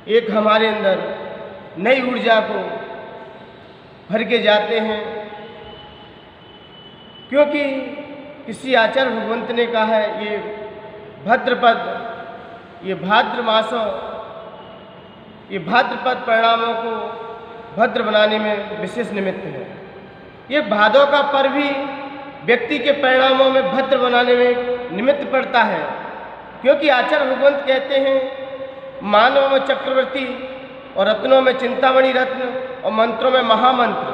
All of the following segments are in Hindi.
एक हमारे अंदर नई ऊर्जा को भर के जाते हैं, क्योंकि किसी आचार्य भगवंत ने कहा है ये भाद्रपद, ये भाद्र मासों, ये भाद्रपद परिणामों को भद्र बनाने में विशेष निमित्त है। ये भादों का पर्व भी व्यक्ति के परिणामों में भद्र बनाने में निमित्त पड़ता है, क्योंकि आचार्य भगवंत कहते हैं मानव में चक्रवर्ती और रत्नों में चिंतामणि रत्न और मंत्रों में महामंत्र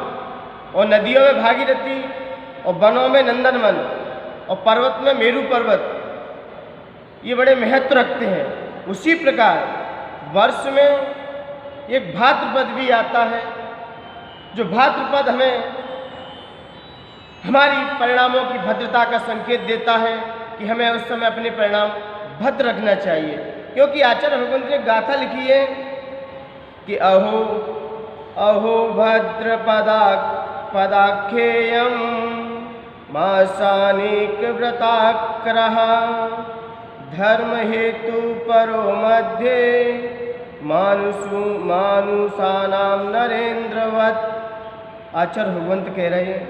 और नदियों में भागीरथी और वनों में नंदनवन और पर्वत में मेरु पर्वत, ये बड़े महत्व रखते हैं। उसी प्रकार वर्ष में एक भाद्रपद भी आता है, जो भाद्रपद हमें हमारी परिणामों की भद्रता का संकेत देता है कि हमें उस समय अपने परिणाम भद्र रखना चाहिए। क्योंकि आचार्य भगवंत ने गाथा लिखी है कि अहो अहो भद्रपदाख्येयं मासानिक व्रताक्रः धर्म हेतु परो मध्ये मानुषानां नरेंद्रवत्। आचार्य भगवंत कह रहे हैं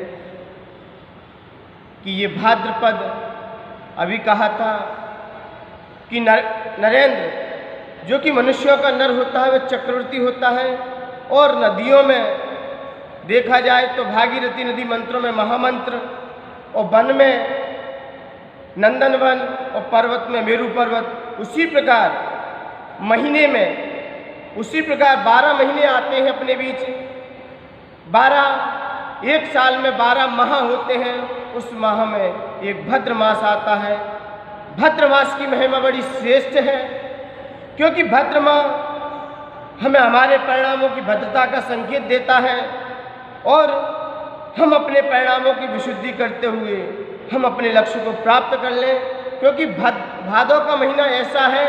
कि ये भाद्रपद अभी कहा था कि नरेंद्र जो कि मनुष्यों का नर होता है वह चक्रवर्ती होता है, और नदियों में देखा जाए तो भागीरथी नदी मंत्रों में महामंत्र, और वन में नंदनवन और पर्वत में मेरु पर्वत। उसी प्रकार महीने में उसी प्रकार 12 महीने आते हैं अपने बीच, 12 एक साल में 12 माह होते हैं। उस माह में एक भद्र मास आता है। भद्र मास की महिमा बड़ी श्रेष्ठ है, क्योंकि भद्र माह हमें हमारे परिणामों की भद्रता का संकेत देता है, और हम अपने परिणामों की विशुद्धि करते हुए हम अपने लक्ष्य को प्राप्त कर लें। क्योंकि भादों का महीना ऐसा है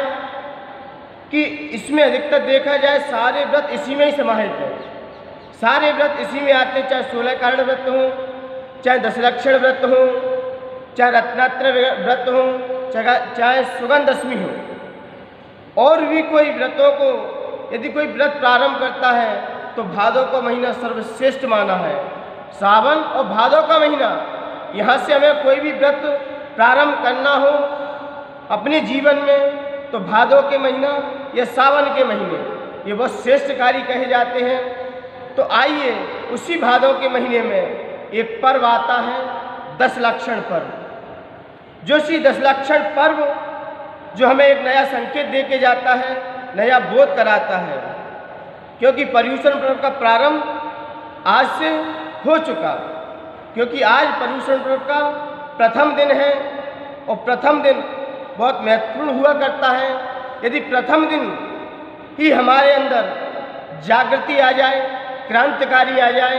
कि इसमें अधिकतर देखा जाए सारे व्रत इसी में ही समाहित हैं। सारे व्रत इसी में आते हैं, चाहे 16 कारण व्रत हों, चाहे 10 लक्षण व्रत हों, चाहे रत्नात्र व्रत हों, चाहे सुगंध दशमी हो। और भी कोई व्रतों को यदि कोई व्रत प्रारंभ करता है तो भादों का महीना सर्वश्रेष्ठ माना है। सावन और भादों का महीना, यहाँ से हमें कोई भी व्रत प्रारंभ करना हो अपने जीवन में तो भादों के महीना या सावन के महीने ये बहुत श्रेष्ठ कार्य कहे जाते हैं। तो आइए उसी भादों के महीने में एक पर्व आता है 10 लक्षण पर्व, जो सी 10 लक्षण पर्व जो हमें एक नया संकेत दे के जाता है, नया बोध कराता है। क्योंकि पर्युषण पर्व का प्रारंभ आज से हो चुका, क्योंकि आज पर्युषण पर्व का प्रथम दिन है, और प्रथम दिन बहुत महत्वपूर्ण हुआ करता है। यदि प्रथम दिन ही हमारे अंदर जागृति आ जाए, क्रांतिकारी आ जाए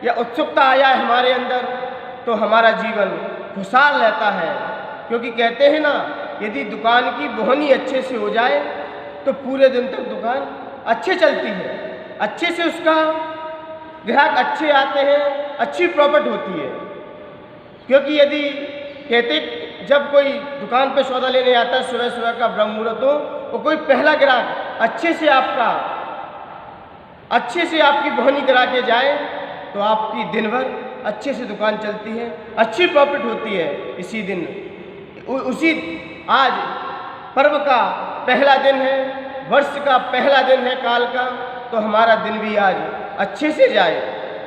या उत्सुकता आ जाए हमारे अंदर, तो हमारा जीवन खुशहाल रहता है। क्योंकि कहते हैं ना, यदि दुकान की बोहनी अच्छे से हो जाए तो पूरे दिन तक दुकान अच्छे चलती है, अच्छे से उसका ग्राहक अच्छे आते हैं, अच्छी प्रॉफिट होती है। क्योंकि यदि कहते जब कोई दुकान पे सौदा लेने आता है सुबह सुबह का ब्रह्म मुहूर्त हो, वो कोई पहला ग्राहक अच्छे से आपकी बोहनी करा के जाए तो आपकी दिन भर अच्छे से दुकान चलती है, अच्छी प्रॉफिट होती है। इसी दिन आज पर्व का पहला दिन है, वर्ष का पहला दिन है काल का, तो हमारा दिन भी आज अच्छे से जाए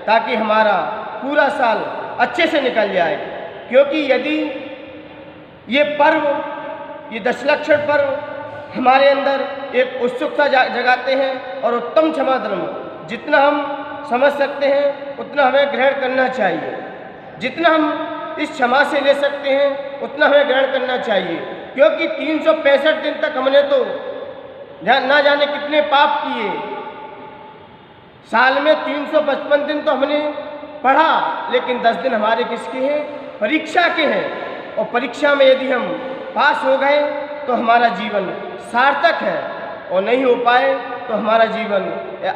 ताकि हमारा पूरा साल अच्छे से निकल जाए। क्योंकि यदि ये पर्व, ये 10 लक्षण पर्व हमारे अंदर एक उत्सुकता जगाते हैं, और उत्तम क्षमा धर्म जितना हम समझ सकते हैं उतना हमें ग्रहण करना चाहिए। जितना हम इस क्षमा से ले सकते हैं उतना हमें ग्रहण करना चाहिए। क्योंकि 365 दिन तक हमने तो ना जाने कितने पाप किए। साल में 355 दिन तो हमने पढ़ा, लेकिन 10 दिन हमारे किसके हैं? परीक्षा के हैं। और परीक्षा में यदि हम पास हो गए तो हमारा जीवन सार्थक है, और नहीं हो पाए तो हमारा जीवन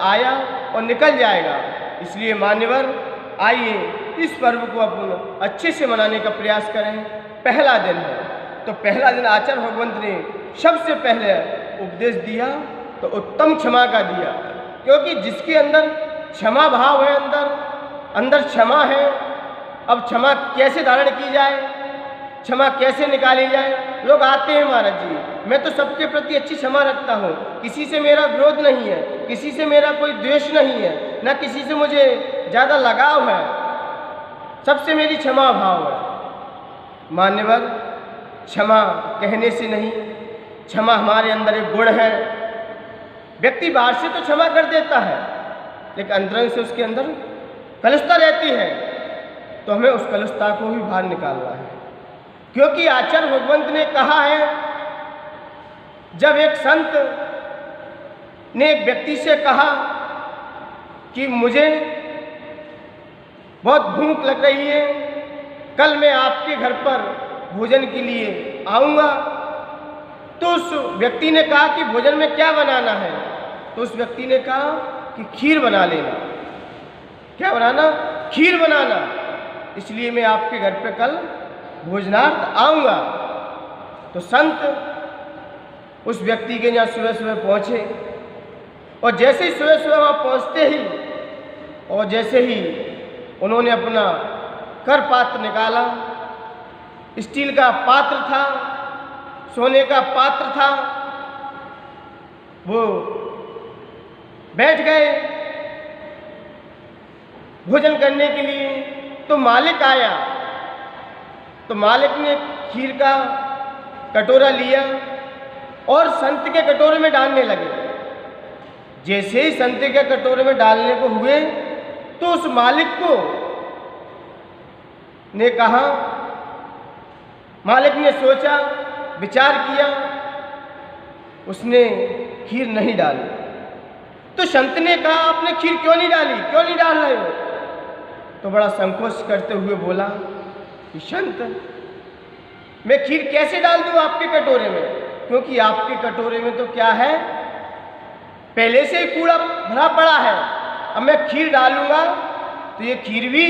आया और निकल जाएगा। इसलिए मान्यवर, आइए इस पर्व को अपन अच्छे से मनाने का प्रयास करें। पहला दिन है तो पहला दिन आचार्य भगवंत ने सबसे पहले उपदेश दिया तो उत्तम क्षमा का दिया, क्योंकि जिसके अंदर क्षमा भाव है, अंदर क्षमा है। अब क्षमा कैसे धारण की जाए, क्षमा कैसे निकाली जाए? लोग आते हैं, महाराज जी मैं तो सबके प्रति अच्छी क्षमा रखता हूँ, किसी से मेरा विरोध नहीं है, किसी से मेरा कोई द्वेष नहीं है, न किसी से मुझे ज़्यादा लगाव है, सबसे मेरी क्षमा भाव है। मान्यवर, क्षमा कहने से नहीं, क्षमा हमारे अंदर एक गुण है। व्यक्ति बाहर से तो क्षमा कर देता है, लेकिन अंदर से उसके अंदर कलुषता रहती है, तो हमें उस कलुषता को भी बाहर निकालना है। क्योंकि आचार्य भगवंत ने कहा है, जब एक संत ने एक व्यक्ति से कहा कि मुझे बहुत भूख लग रही है, कल मैं आपके घर पर भोजन के लिए आऊँगा, तो उस व्यक्ति ने कहा कि भोजन में क्या बनाना है? तो उस व्यक्ति ने कहा कि खीर बना लेना। क्या बनाना? खीर बनाना। इसलिए मैं आपके घर पे कल भोजनार्थ आऊँगा। तो संत उस व्यक्ति के यहाँ सुबह सुबह पहुँचे, और जैसे ही सुबह सुबह वहाँ पहुँचते ही और जैसे ही उन्होंने अपना कर पात्र निकाला, स्टील का पात्र था, सोने का पात्र था, वो बैठ गए भोजन करने के लिए। तो मालिक आया, तो मालिक ने खीर का कटोरा लिया और संत के कटोरे में डालने लगे। जैसे ही संत के कटोरे में डालने को हुए, तो उस मालिक को ने कहा, मालिक ने सोचा, विचार किया, उसने खीर नहीं डाली। तो संत ने कहा, आपने खीर क्यों नहीं डाली, क्यों नहीं डाल रहे हो? तो बड़ा संकोच करते हुए बोला कि संत, मैं खीर कैसे डाल दूं आपके कटोरे में, क्योंकि आपके कटोरे में तो क्या है, पहले से ही कूड़ा भरा पड़ा है। अब मैं खीर डालूंगा तो ये खीर भी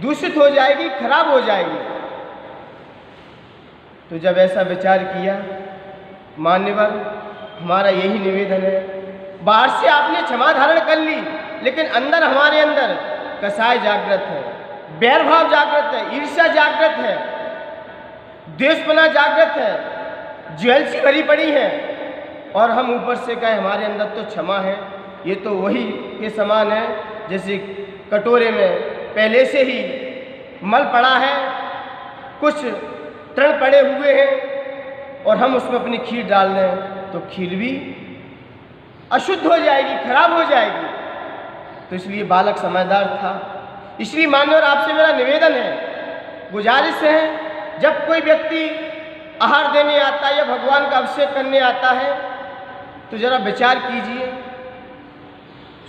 दूषित हो जाएगी, खराब हो जाएगी। तो जब ऐसा विचार किया, मान्यवर हमारा यही निवेदन है, बाहर से आपने क्षमा धारण कर ली, लेकिन अंदर हमारे अंदर कसाय जागृत है, बैर भाव जागृत है, ईर्ष्या जागृत है, द्वेषपना जागृत है, ज्वेलसी भरी पड़ी है, और हम ऊपर से कहें हमारे अंदर तो क्षमा है। ये तो वही के समान है जैसे कटोरे में पहले से ही मल पड़ा है, कुछ तृण पड़े हुए हैं, और हम उसमें अपनी खीर डाल दें तो खीर भी अशुद्ध हो जाएगी, खराब हो जाएगी। तो इसलिए बालक समझदार था। इसलिए मान्यवर आपसे मेरा निवेदन है, गुजारिश है, जब कोई व्यक्ति आहार देने आता है या भगवान का अभिषेक करने आता है, तो जरा विचार कीजिए,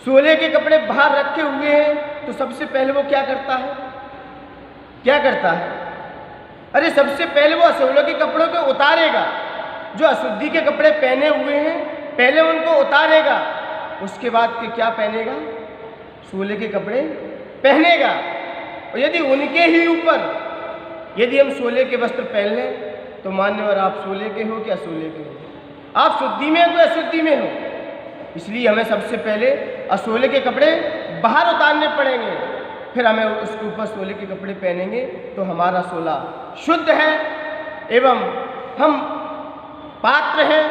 सोले के कपड़े बाहर रखे हुए हैं, तो सबसे पहले वो क्या करता है, क्या करता है? अरे सबसे पहले वो असोले के कपड़ों को उतारेगा, जो अशुद्धि के कपड़े पहने हुए हैं पहले उनको उतारेगा, उसके बाद के क्या पहनेगा, सोले के कपड़े पहनेगा। और यदि उनके ही ऊपर यदि हम सोले के वस्त्र पहन लें, तो मान्यवर आप सोले के हो कि असोले के हो, आप शुद्धि में हो कि अशुद्धि में हो। इसलिए हमें सबसे पहले असोले के कपड़े बाहर उतारने पड़ेंगे, फिर हमें उसके ऊपर सोले के कपड़े पहनेंगे, तो हमारा सोला शुद्ध है एवं हम पात्र हैं,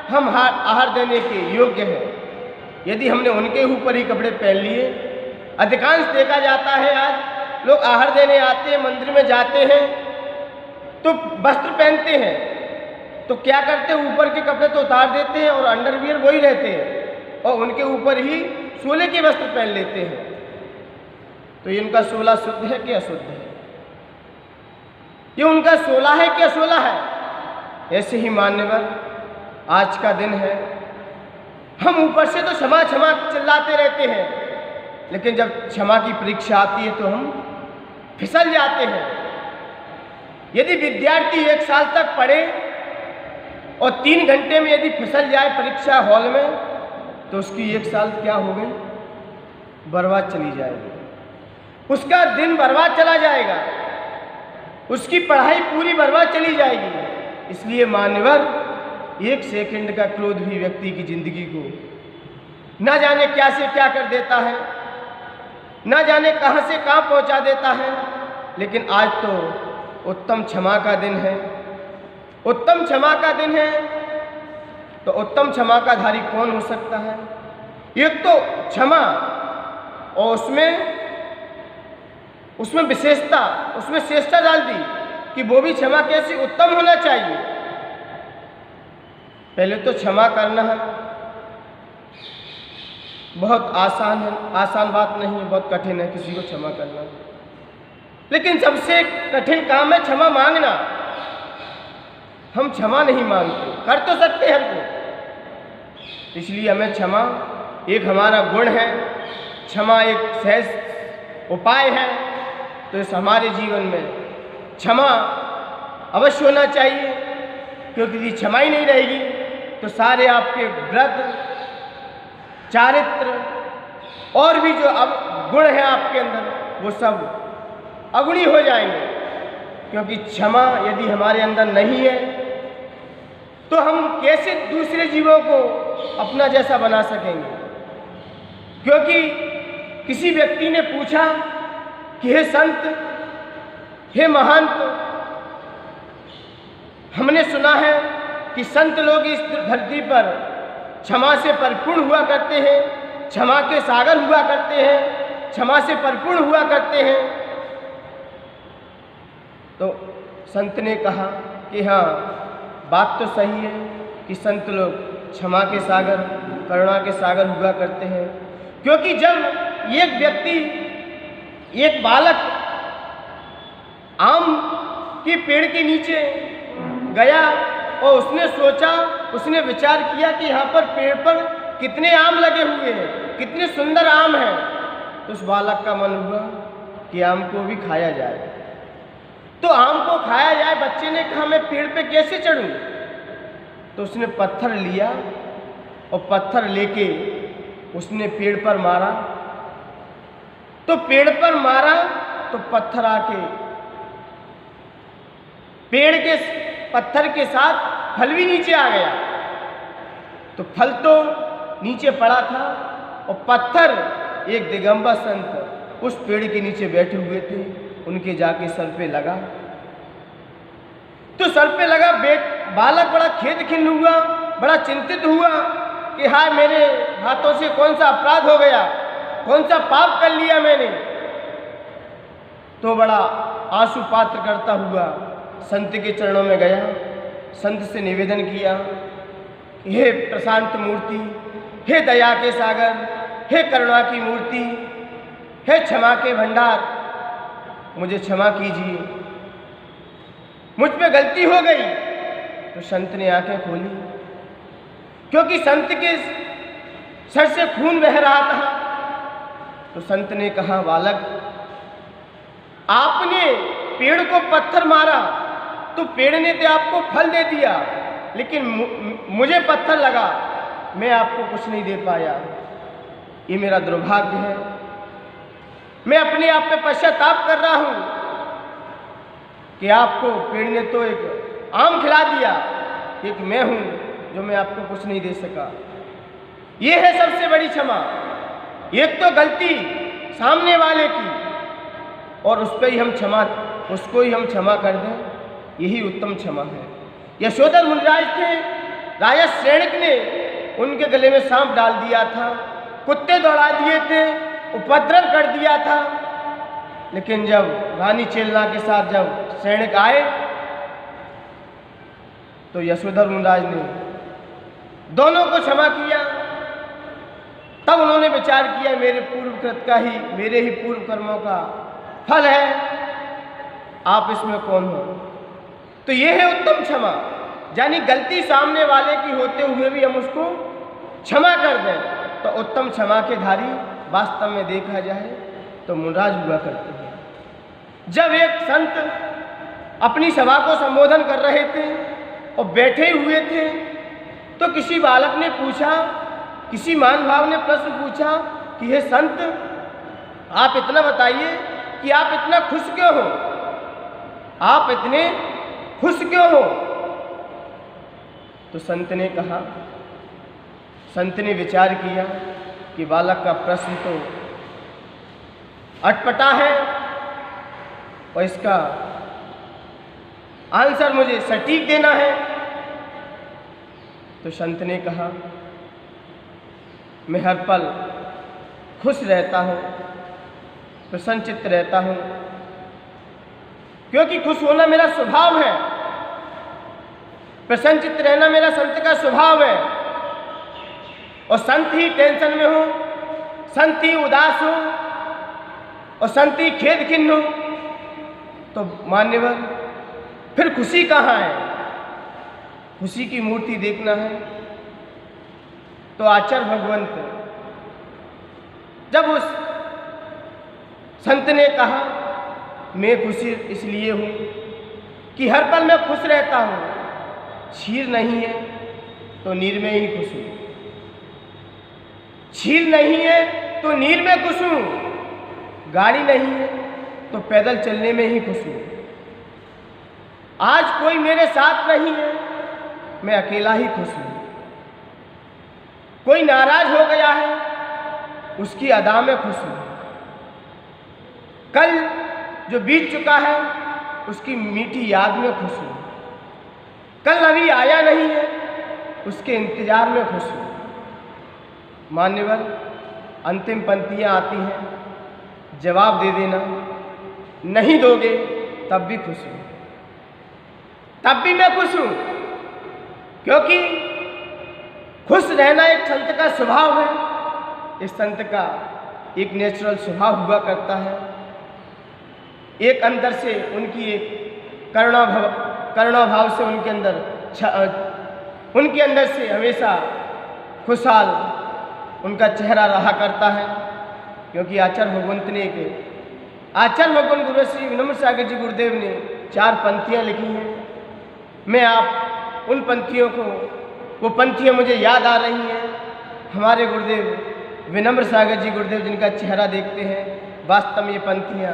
हम आहार देने के योग्य हैं। यदि हमने उनके ऊपर ही कपड़े पहन लिए, अधिकांश देखा जाता है आज लोग आहार देने आते हैं, मंदिर में जाते हैं तो वस्त्र पहनते हैं, तो क्या करते हैं, ऊपर के कपड़े तो उतार देते हैं और अंडरवियर वही रहते हैं, और उनके ऊपर ही सोले के वस्त्र पहन लेते हैं। तो ये उनका सोला शुद्ध है कि अशुद्ध है? ये उनका सोला है कि असोला है? ऐसे ही मान्यवर आज का दिन है, हम ऊपर से तो क्षमा क्षमा चिल्लाते रहते हैं, लेकिन जब क्षमा की परीक्षा आती है तो हम फिसल जाते हैं। यदि विद्यार्थी 1 साल तक पढ़े और 3 घंटे में यदि फिसल जाए परीक्षा हॉल में, तो उसकी 1 साल क्या हो गई, बर्बाद चली जाएगी, उसका दिन बर्बाद चला जाएगा, उसकी पढ़ाई पूरी बर्बाद चली जाएगी। इसलिए मान्यवर एक सेकंड का क्रोध भी व्यक्ति की जिंदगी को न जाने क्या से क्या कर देता है, न जाने कहां से कहां पहुंचा देता है। लेकिन आज तो उत्तम क्षमा का दिन है, उत्तम क्षमा का दिन है। तो उत्तम क्षमा का धारी कौन हो सकता है? एक तो क्षमा, और उसमें विशेषता, उसमें श्रेष्ठता डाल दी कि वो भी क्षमा कैसी उत्तम होना चाहिए। पहले तो क्षमा करना है बहुत आसान है, आसान बात नहीं है, बहुत कठिन है किसी को क्षमा करना। लेकिन सबसे कठिन काम है क्षमा मांगना। हम क्षमा नहीं मांगते, कर तो सकते हैं हमको, इसलिए हमें क्षमा एक हमारा गुण है, क्षमा एक सहज उपाय है। तो इस हमारे जीवन में क्षमा अवश्य होना चाहिए, क्योंकि यदि क्षमा ही नहीं रहेगी तो सारे आपके व्रत, चारित्र और भी जो अब गुण हैं आपके अंदर वो सब अगुणी हो जाएंगे। क्योंकि क्षमा यदि हमारे अंदर नहीं है तो हम कैसे दूसरे जीवों को अपना जैसा बना सकेंगे। क्योंकि किसी व्यक्ति ने पूछा कि हे संत, हे महंत, हमने सुना है कि संत लोग इस धरती पर क्षमा से परिपूर्ण हुआ करते हैं, क्षमा के सागर हुआ करते हैं, क्षमा से परिपूर्ण हुआ करते हैं। तो संत ने कहा कि हाँ, बात तो सही है कि संत लोग क्षमा के सागर, करुणा के सागर हुआ करते हैं। क्योंकि जब एक व्यक्ति, एक बालक आम के पेड़ के नीचे गया और उसने सोचा, उसने विचार किया कि यहाँ पर पेड़ पर कितने आम लगे हुए हैं, कितने सुंदर आम हैं, तो उस बालक का मन हुआ कि आम को भी खाया जाए। तो आम को खाया जाए, बच्चे ने कहा मैं पेड़ पे कैसे चढ़ूं? तो उसने पत्थर लिया और पत्थर लेके उसने पेड़ पर मारा। तो पेड़ पर मारा तो पत्थर आके पेड़ के पत्थर के साथ फल भी नीचे आ गया। तो फल तो नीचे पड़ा था और पत्थर, एक दिगंबर संत उस पेड़ के नीचे बैठे हुए थे, उनके जाके सर पे लगा। तो सर पे लगा, बालक बड़ा खेद खिन्न हुआ, बड़ा चिंतित हुआ कि हाय, मेरे हाथों से कौन सा अपराध हो गया, कौन सा पाप कर लिया मैंने। तो बड़ा आंसू पात्र करता हुआ संत के चरणों में गया, संत से निवेदन किया, हे प्रशांत मूर्ति, हे दया के सागर, हे करुणा की मूर्ति, हे क्षमा के भंडार, मुझे क्षमा कीजिए, मुझ पे गलती हो गई। तो संत ने आंखें खोली, क्योंकि संत के सर से खून बह रहा था। तो संत ने कहा, बालक, आपने पेड़ को पत्थर मारा तो पेड़ ने तो आपको फल दे दिया, लेकिन मुझे पत्थर लगा, मैं आपको कुछ नहीं दे पाया। ये मेरा दुर्भाग्य है। मैं अपने आप पे पश्चाताप कर रहा हूं कि आपको पेड़ ने तो एक आम खिला दिया, एक मैं हूं जो मैं आपको कुछ नहीं दे सका। ये है सबसे बड़ी क्षमा। एक तो गलती सामने वाले की और उस पर ही हम क्षमा, उसको ही हम क्षमा कर दें, यही उत्तम क्षमा है। यशोधर मुनिराज थे, राजा श्रेणिक ने उनके गले में सांप डाल दिया था, कुत्ते दौड़ा दिए थे, उपद्रव कर दिया था। लेकिन जब रानी चेलना के साथ जब श्रेणिक आए तो यशोधर मुनिराज ने दोनों को क्षमा किया। तब उन्होंने विचार किया, मेरे पूर्व कृत का ही, मेरे ही पूर्व कर्मों का फल है, आप इसमें कौन हो। तो ये है उत्तम क्षमा, यानी गलती सामने वाले की होते हुए भी हम उसको क्षमा कर दें। तो उत्तम क्षमा के धारी वास्तव में देखा जाए तो मुनिराज हुआ करते हैं। जब एक संत अपनी सभा को संबोधन कर रहे थे और बैठे हुए थे तो किसी बालक ने पूछा, किसी महानुभाव ने प्रश्न पूछा कि हे संत, आप इतना बताइए कि आप इतना खुश क्यों हो, आप इतने खुश क्यों हो। तो संत ने विचार किया कि बालक का प्रश्न तो अटपटा है और इसका आंसर मुझे सटीक देना है। तो संत ने कहा, मैं हर पल खुश रहता हूँ, प्रसन्नचित्त रहता हूँ, क्योंकि खुश होना मेरा स्वभाव है, प्रसन्नचित्त रहना मेरा संत का स्वभाव है। और संत ही टेंशन में हो, संत ही उदास हो और संत ही खेद खिन्न हो, तो मान्यवर फिर खुशी कहाँ है? खुशी की मूर्ति देखना है तो आचार्य भगवंत जब उस संत ने कहा, मैं खुशी इसलिए हूँ कि हर पल मैं खुश रहता हूँ, क्षीर नहीं है तो नीर में ही खुश हूँ, क्षीर नहीं है तो नीर में खुश हूँ, गाड़ी नहीं है तो पैदल चलने में ही खुश हूँ। आज कोई मेरे साथ नहीं है, मैं अकेला ही खुश हूँ। कोई नाराज हो गया है, उसकी अदा में खुश हूँ। कल जो बीत चुका है उसकी मीठी याद में खुश हूँ। कल अभी आया नहीं है, उसके इंतजार में खुश हूँ। मान्यवर अंतिम पंक्तियाँ आती हैं, जवाब दे देना, नहीं दोगे तब भी खुश हूँ, तब भी मैं खुश हूँ, क्योंकि खुश रहना एक संत का स्वभाव है। इस संत का एक नेचुरल स्वभाव हुआ करता है। एक अंदर से उनकी एक करुणा भाव से उनके अंदर से हमेशा खुशहाल उनका चेहरा रहा करता है। क्योंकि आचार्य भगवंत ने आचार्य भगवान गुरु श्री विनम्र सागर जी गुरुदेव ने 4 पंक्तियाँ लिखी हैं। मैं आप उन पंक्तियों को, वो पंक्तियाँ मुझे याद आ रही हैं। हमारे गुरुदेव विनम्र सागर जी गुरुदेव जिनका चेहरा देखते हैं, वास्तव में ये पंक्तियाँ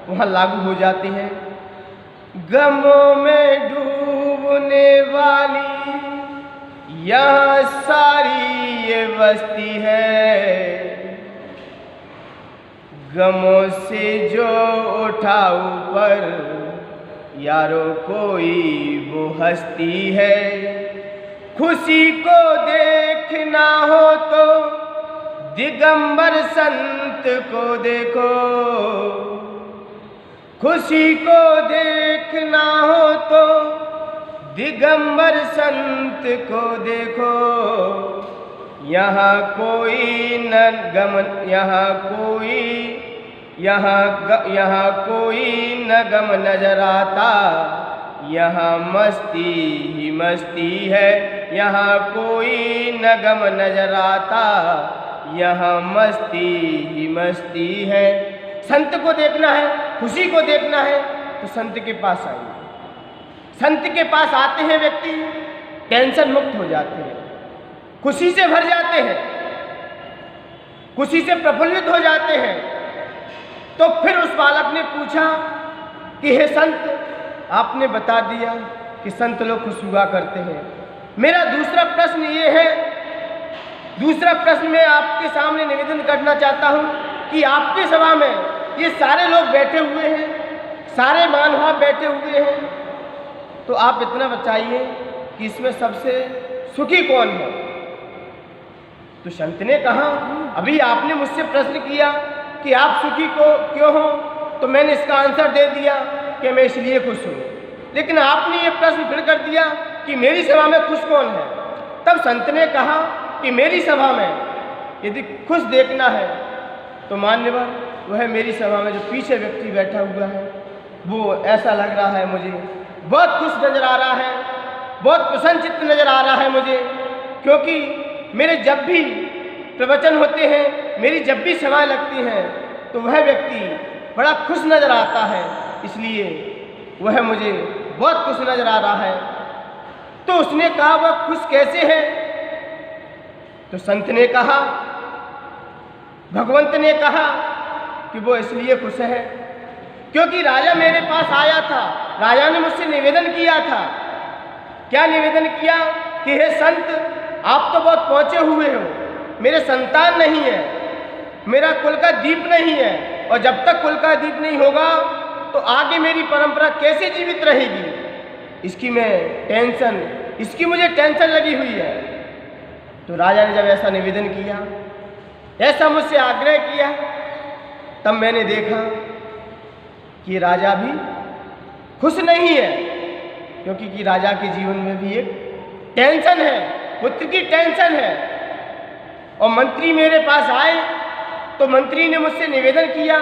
वहाँ लागू हो जाती हैं। गमों में डूबने वाली यह सारी ये बस्ती है, गमों से जो उठा ऊपर यारो कोई वो हस्ती है। खुशी को देखना हो तो दिगंबर संत को देखो, खुशी को देखना हो तो दिगंबर संत को देखो। यहाँ कोई न गम, यहाँ कोई न गम नजर आता, यहाँ मस्ती ही मस्ती है। यहाँ कोई न गम नजर आता, यहाँ मस्ती ही मस्ती है। संत को देखना है, खुशी को देखना है तो संत के पास आइए। संत के पास आते हैं व्यक्ति, टेंशन मुक्त हो जाते हैं, खुशी से भर जाते हैं, खुशी से प्रफुल्लित हो जाते हैं। तो फिर उस बालक ने पूछा कि हे संत, आपने बता दिया कि संत लोग खुश हुआ करते हैं। मेरा दूसरा प्रश्न ये है, दूसरा प्रश्न मैं आपके सामने निवेदन करना चाहता हूँ कि आपके सभा में ये सारे लोग बैठे हुए हैं, सारे महानुभाव बैठे हुए हैं, तो आप इतना बताइए कि इसमें सबसे सुखी कौन है? तो संत ने कहा, अभी आपने मुझसे प्रश्न किया कि आप सुखी को क्यों हो, तो मैंने इसका आंसर दे दिया कि मैं इसलिए खुश हूँ। लेकिन आपने ये प्रश्न फिर कर दिया कि मेरी सभा में खुश कौन है। तब संत ने कहा कि मेरी सभा में यदि खुश देखना है तो मान्यवर वह मेरी सभा में जो पीछे व्यक्ति बैठा हुआ है, वो ऐसा लग रहा है मुझे बहुत खुश नज़र आ रहा है, बहुत प्रसन्नचित्त नज़र आ रहा है मुझे। क्योंकि मेरे जब भी प्रवचन होते हैं, मेरी जब भी सभाएं लगती हैं, तो वह व्यक्ति बड़ा खुश नज़र आता है, इसलिए वह मुझे बहुत खुश नज़र आ रहा है। तो उसने कहा, वह खुश कैसे है? तो संत ने कहा, भगवंत ने कहा कि वो इसलिए खुश है क्योंकि राजा मेरे पास आया था, राजा ने मुझसे निवेदन किया था। क्या निवेदन किया कि हे संत, आप तो बहुत पहुँचे हुए हो, मेरे संतान नहीं है, मेरा कुल का दीप नहीं है, और जब तक कुल का दीप नहीं होगा तो आगे मेरी परंपरा कैसे जीवित रहेगी, इसकी मुझे टेंशन लगी हुई है। तो राजा ने जब ऐसा निवेदन किया, ऐसा मुझसे आग्रह किया, तब मैंने देखा कि राजा भी खुश नहीं है, क्योंकि कि राजा के जीवन में भी एक टेंशन है, पुत्र की टेंशन है। और मंत्री मेरे पास आए तो मंत्री ने मुझसे निवेदन किया,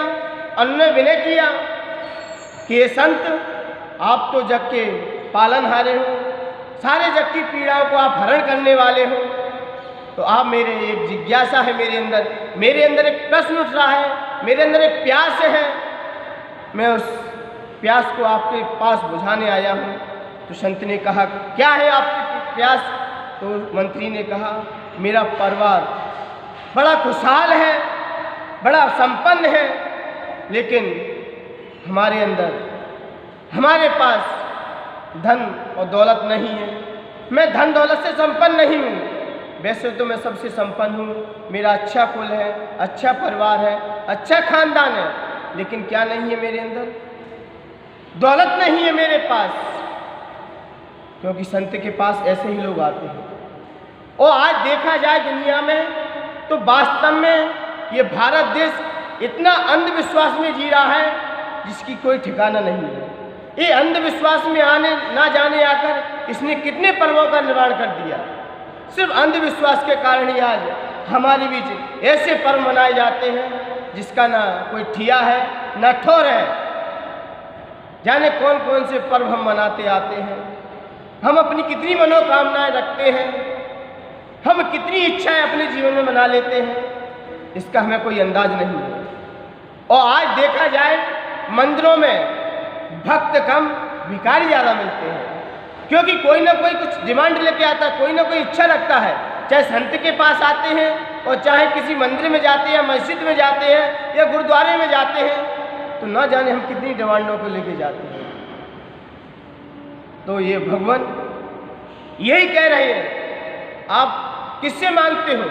अनुनय विनय किया कि ये संत, आप तो जग के पालनहारे हो, सारे जग की पीड़ाओं को आप हरण करने वाले हो, तो आप मेरे एक जिज्ञासा है मेरे अंदर एक प्रश्न उठ रहा है, मेरे अंदर एक प्यास है, मैं उस प्यास को आपके पास बुझाने आया हूँ। तो संत ने कहा, क्या है आपकी प्यास? तो मंत्री ने कहा, मेरा परिवार बड़ा खुशहाल है, बड़ा संपन्न है, लेकिन हमारे पास धन और दौलत नहीं है। मैं धन दौलत से संपन्न नहीं हूँ, वैसे तो मैं सबसे संपन्न हूँ, मेरा अच्छा कुल है, अच्छा परिवार है, अच्छा खानदान है, लेकिन क्या नहीं है मेरे अंदर? दौलत नहीं है मेरे पास। क्योंकि संत के पास ऐसे ही लोग आते हैं। और आज देखा जाए दुनिया में तो वास्तव में ये भारत देश इतना अंधविश्वास में जी रहा है जिसकी कोई ठिकाना नहीं है। ये अंधविश्वास में आने ना जाने आकर इसने कितने पर्वों का निर्माण कर दिया। सिर्फ अंधविश्वास के कारण ही आज हमारे बीच ऐसे पर्व मनाए जाते हैं जिसका ना कोई ठिया है ना ठौर है। जाने कौन कौन से पर्व हम मनाते आते हैं, हम अपनी कितनी मनोकामनाएं रखते हैं, हम कितनी इच्छाएं अपने जीवन में मना लेते हैं, इसका हमें कोई अंदाज नहीं है। और आज देखा जाए मंदिरों में भक्त कम भिखारी ज़्यादा मिलते हैं, क्योंकि कोई ना कोई कुछ डिमांड लेके आता है, कोई ना कोई इच्छा रखता है। चाहे संत के पास आते हैं और चाहे किसी मंदिर में जाते हैं, मस्जिद में जाते हैं या गुरुद्वारे में जाते हैं, तो ना जाने हम कितनी डिमांडों को लेके जाते हैं। तो ये भगवान यही कह रहे हैं, आप किससे मांगते हो?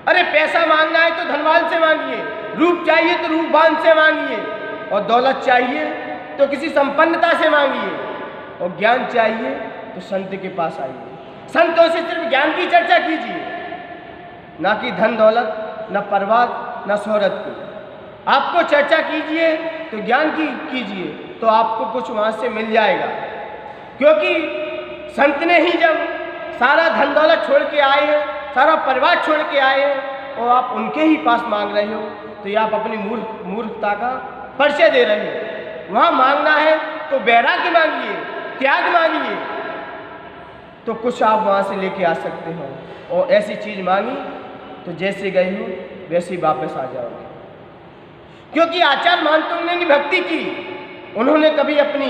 अरे पैसा मांगना है तो धनवान से मांगिए, रूप चाहिए तो रूपवान से मांगिए, और दौलत चाहिए तो किसी संपन्नता से मांगिए, और ज्ञान चाहिए तो संत के पास आइए। संतों से सिर्फ ज्ञान की चर्चा कीजिए, ना कि धन दौलत, ना परिवार, ना शोहरत की। आपको चर्चा कीजिए तो ज्ञान की कीजिए, तो आपको कुछ वहाँ से मिल जाएगा। क्योंकि संत ने ही जब सारा धन दौलत छोड़ के आए हैं, सारा परिवार छोड़ के आए हैं, और आप उनके ही पास मांग रहे हो, तो ये आप अपनी मूर्खता का परिचय दे रहे हो। वहाँ मांगना है तो वैराग्य मांगिए, त्याग मांगिए, तो कुछ आप वहाँ से लेके आ सकते हो। और ऐसी चीज़ मांगी तो जैसे गए हो वैसे ही वापस आ जाओगे। क्योंकि आचार्य मानतुंग ने भक्ति की, उन्होंने कभी अपनी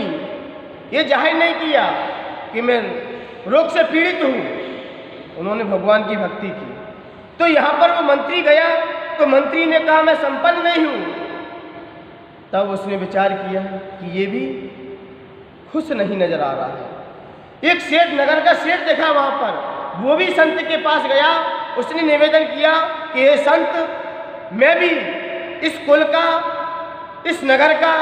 ये जाहिर नहीं किया कि मैं रोग से पीड़ित हूँ, उन्होंने भगवान की भक्ति की। तो यहाँ पर वो मंत्री गया तो मंत्री ने कहा मैं संपन्न नहीं हूँ। तब उसने विचार किया कि ये भी खुश नहीं नजर आ रहा है। एक सेठ, नगर का सेठ देखा वहाँ पर, वो भी संत के पास गया, उसने निवेदन किया कि हे संत, मैं भी इस कुल का, इस नगर का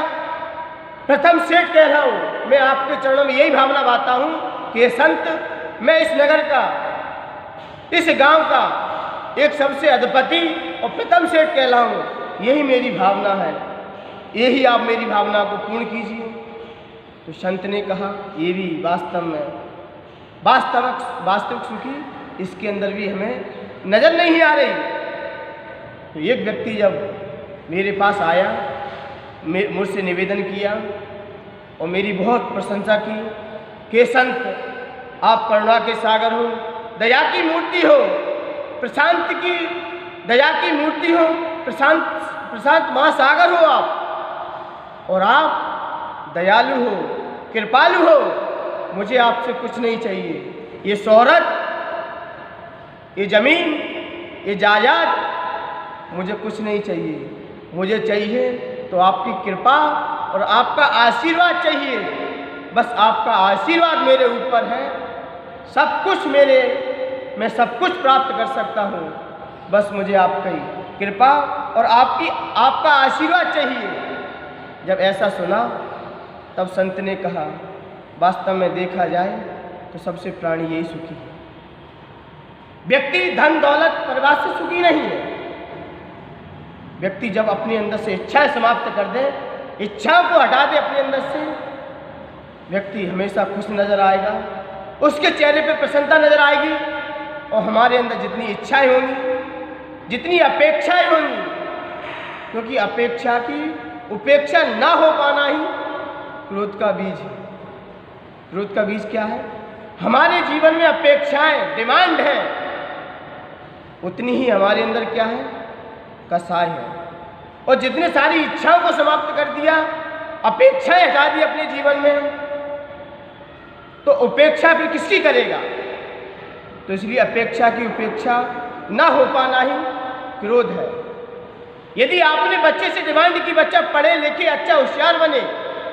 प्रथम सेठ कह रहा हूँ। मैं आपके चरणों में यही भावना बाता हूँ कि हे संत, मैं इस नगर का, इस गांव का एक सबसे अधिपति और प्रथम सेठ कह रहा हूँ। यही मेरी भावना है, यही आप मेरी भावना को पूर्ण कीजिए। तो संत ने कहा, ये भी वास्तव में वास्तविक सुखी इसके अंदर भी हमें नज़र नहीं आ रही। तो एक व्यक्ति जब मेरे पास आया, मुझसे निवेदन किया और मेरी बहुत प्रशंसा की कि संत, आप करुणा के सागर हो, दया की मूर्ति हो, प्रशांत की दया की मूर्ति हो, प्रशांत महासागर हो आप, और आप दयालु हो, कृपालु हो। मुझे आपसे कुछ नहीं चाहिए, ये शोहरत, ये जमीन, ये जायदाद मुझे कुछ नहीं चाहिए। मुझे चाहिए तो आपकी कृपा और आपका आशीर्वाद चाहिए। बस आपका आशीर्वाद मेरे ऊपर है, सब कुछ मैं सब कुछ प्राप्त कर सकता हूँ, बस मुझे आपकी कृपा और आपका आशीर्वाद चाहिए। जब ऐसा सुना तब संत ने कहा, वास्तव में देखा जाए तो सबसे प्राणी यही सुखी है। व्यक्ति धन दौलत परिवार से सुखी नहीं है। व्यक्ति जब अपने अंदर से इच्छाएं समाप्त कर दे, इच्छाओं को हटा दे अपने अंदर से, व्यक्ति हमेशा खुश नजर आएगा, उसके चेहरे पे प्रसन्नता नजर आएगी। और हमारे अंदर जितनी इच्छाएं होंगी, जितनी अपेक्षाएं होंगी, क्योंकि अपेक्षा की उपेक्षा ना हो पाना ही क्रोध का बीज है। क्रोध का बीज क्या है? हमारे जीवन में अपेक्षाएं, डिमांड है, उतनी ही हमारे अंदर क्या है? कसाय है। और जितने सारी इच्छाओं को समाप्त कर दिया, अपेक्षाएं हटा दी अपने जीवन में, तो उपेक्षा फिर किसकी करेगा? तो इसलिए अपेक्षा की उपेक्षा ना हो पाना ही क्रोध है। यदि आपने बच्चे से डिमांड की, बच्चा पढ़े लिखे अच्छा होशियार बने,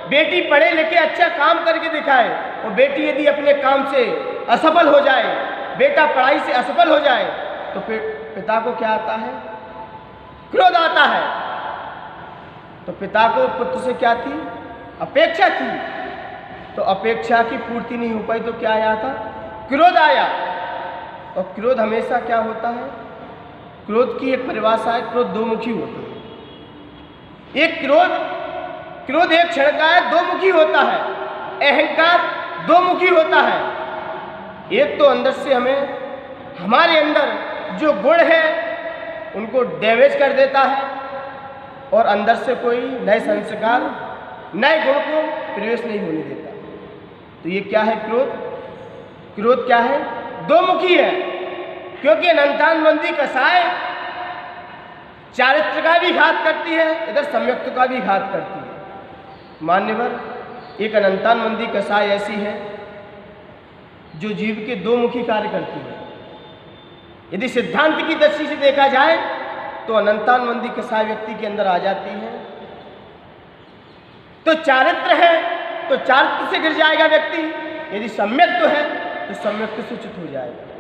बेटी पढ़े लिखे अच्छा काम करके दिखाए, और बेटी यदि अपने काम से असफल हो जाए, बेटा पढ़ाई से असफल हो जाए, तो फिर पिता को क्या आता है? क्रोध आता है। तो पिता को पुत्र से क्या थी? अपेक्षा थी। तो अपेक्षा की पूर्ति नहीं हो पाई तो क्या आया था? क्रोध आया। और क्रोध हमेशा क्या होता है? क्रोध की एक परिभाषा है, क्रोध दो मुखी होता है। एक क्रोध एक क्षण का है, दो मुखी होता है। अहंकार दो मुखी होता है। एक तो अंदर से हमारे अंदर जो गुण है उनको डैमेज कर देता है, और अंदर से कोई नए संस्कार, नए गुण को प्रवेश नहीं होने देता। तो ये क्या है? क्रोध क्या है? दो मुखी है, क्योंकि अनंतान मंदी कसाय चारित्र का भी घात करती है, इधर सम्यक्त का भी घात करती है। मान्यवर, एक अनंतान मंदी कसाय ऐसी है जो जीव के दो मुखी कार्य करती है। यदि सिद्धांत की दृष्टि से देखा जाए तो अनंतान मंदी कसाय व्यक्ति के अंदर आ जाती है, तो चारित्र है तो चारित्र से गिर जाएगा व्यक्ति, यदि सम्यक्त है तो सम्यक्त से च्युत हो जाएगा।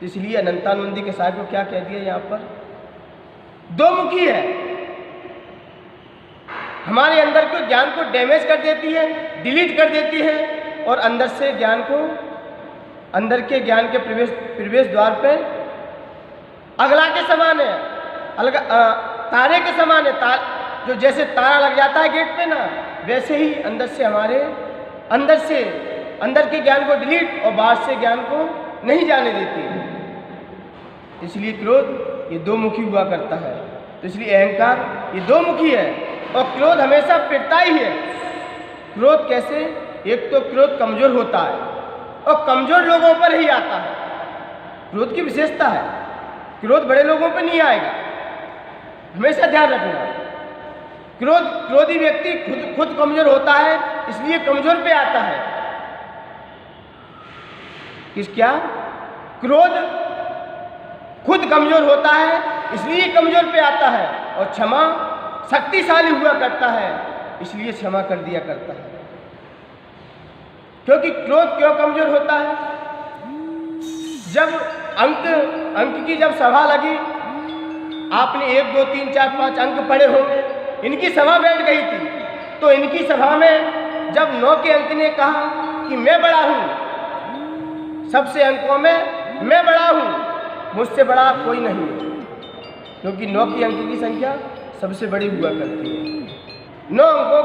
इसलिए अनंतान मंदी कसाय को क्या कह दिया यहाँ पर? दो मुखी है। हमारे अंदर के ज्ञान को डैमेज कर देती है, डिलीट कर देती है, और अंदर से ज्ञान को, अंदर के ज्ञान के प्रवेश द्वार पे अगला के समान है, तारे के समान है। जो जैसे तारा लग जाता है गेट पे ना, वैसे ही अंदर से हमारे अंदर के ज्ञान को डिलीट और बाहर से ज्ञान को नहीं जाने देती है। इसलिए क्रोध ये दो मुखी हुआ करता है। तो इसलिए अहंकार ये दो मुखी है, और क्रोध हमेशा पिटता ही है। क्रोध कैसे? एक तो क्रोध कमजोर होता है, और कमजोर लोगों पर ही आता है। क्रोध की विशेषता है, क्रोध बड़े लोगों पर नहीं आएगा, हमेशा ध्यान रखना। क्रोधी व्यक्ति खुद कमजोर होता है, इसलिए कमजोर पे आता है। क्या? क्रोध खुद कमजोर होता है, इसलिए कमजोर पे आता है, और क्षमा शक्तिशाली हुआ करता है, इसलिए क्षमा कर दिया करता है। क्योंकि क्रोध क्यों कमजोर होता है? जब अंक की जब सभा लगी, आपने 1 2 3 4 5 अंक पढ़े होंगे, इनकी सभा बैठ गई थी। तो इनकी सभा में जब 9 के अंक ने कहा कि मैं बड़ा हूं, सबसे अंकों में मैं बड़ा हूं, मुझसे बड़ा कोई नहीं है, क्योंकि 9 की अंक की संख्या सबसे बड़ी हुआ करती है। 9 अंकों